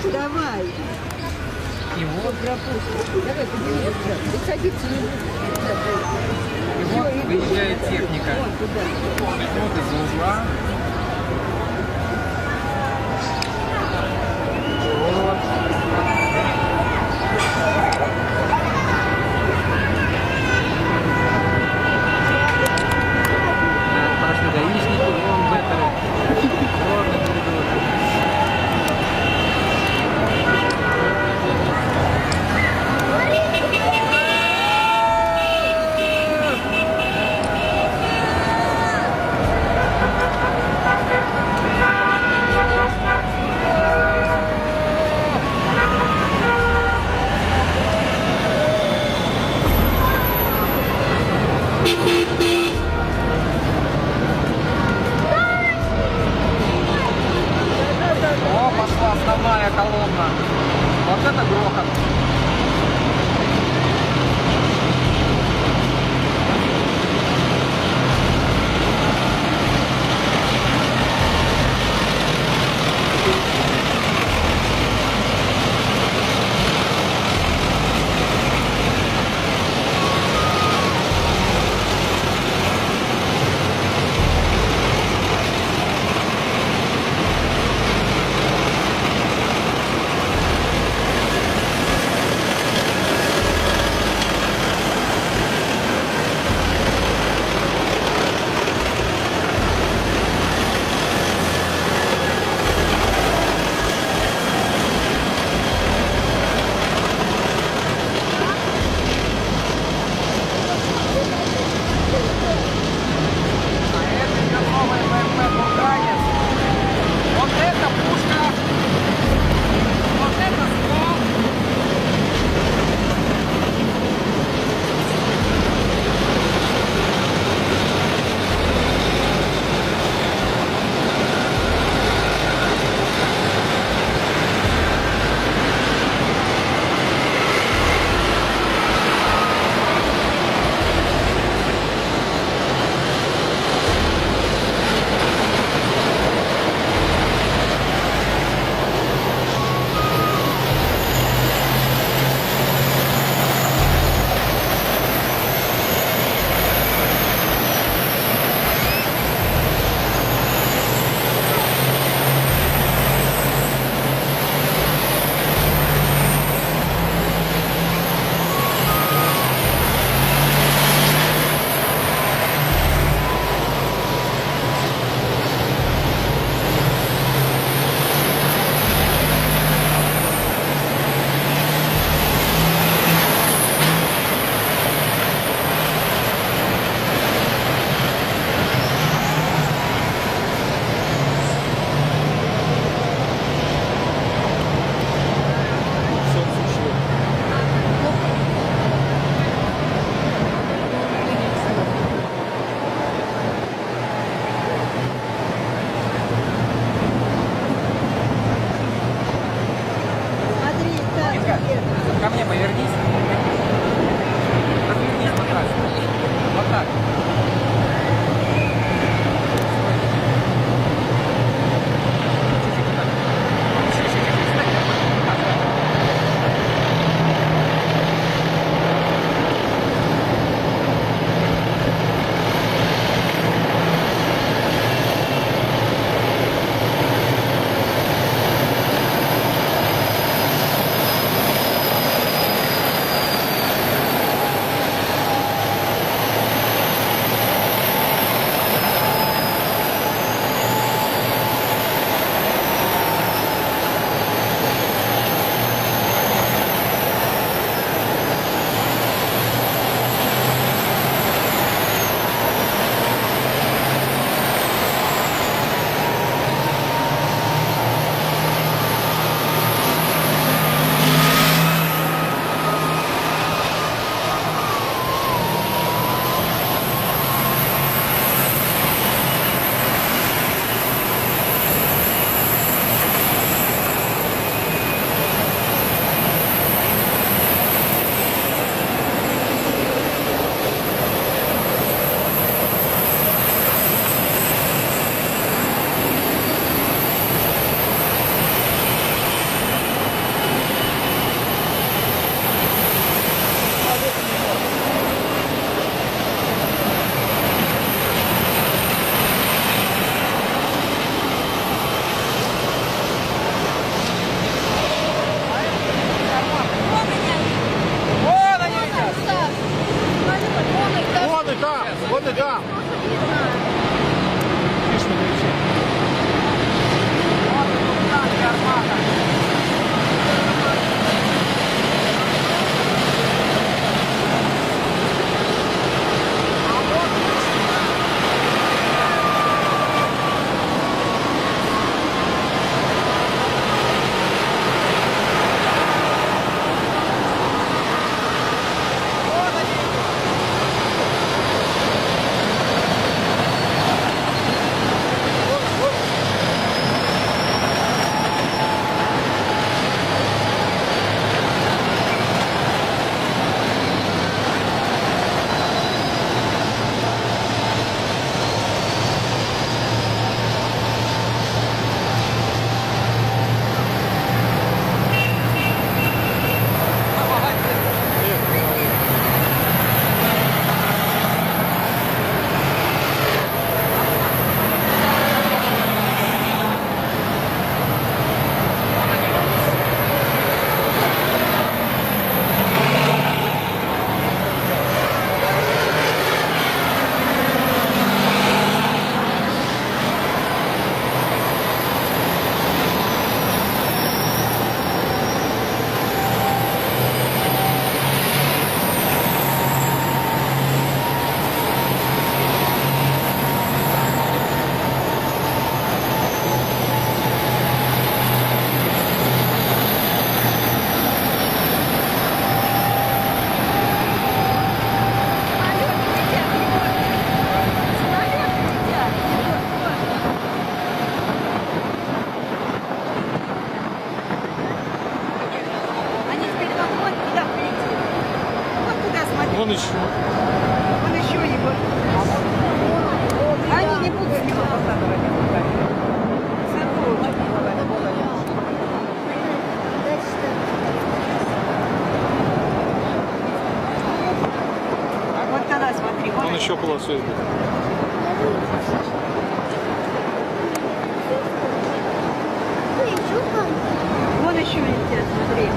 Давай. И вот, Давай, подними. Ты садиться не будешь. и вот выезжает техника. Вон туда. Вот из-за угла. Вот. Да, пошли гаишники, вон беттеры. Ровно коридор. О, пошла основная колонна. Вот это грохот. еще. Он еще его. Они не будут его посадывать. А вот тогда смотри, Он еще полосует. вон еще летят, смотри.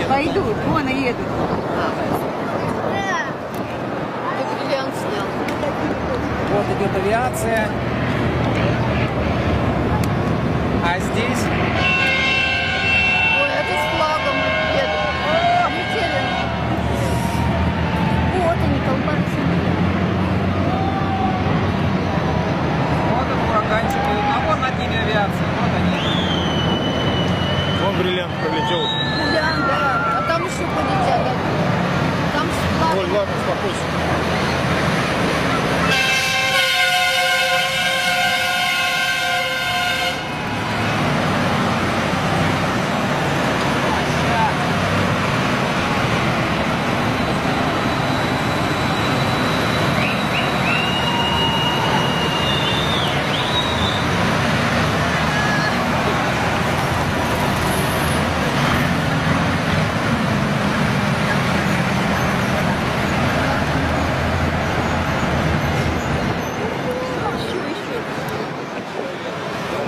Пойдут, вон и едут. Это бриллиант снял. Вот идет авиация. А здесь Ой, это с флагом едут. Летели. Вот они, колбасы. вот он ураганчик идет. А вот над ними авиация. Вот они. Вон бриллиант пролетел. Бриллиант, да. А там еще полетят. Да. Там с флагом. Ой, ладно, успокойся.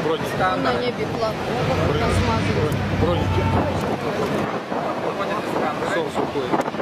Броники. На небе флаг. Там смазывают. Броники. Вот это скандал. Солнце уходит.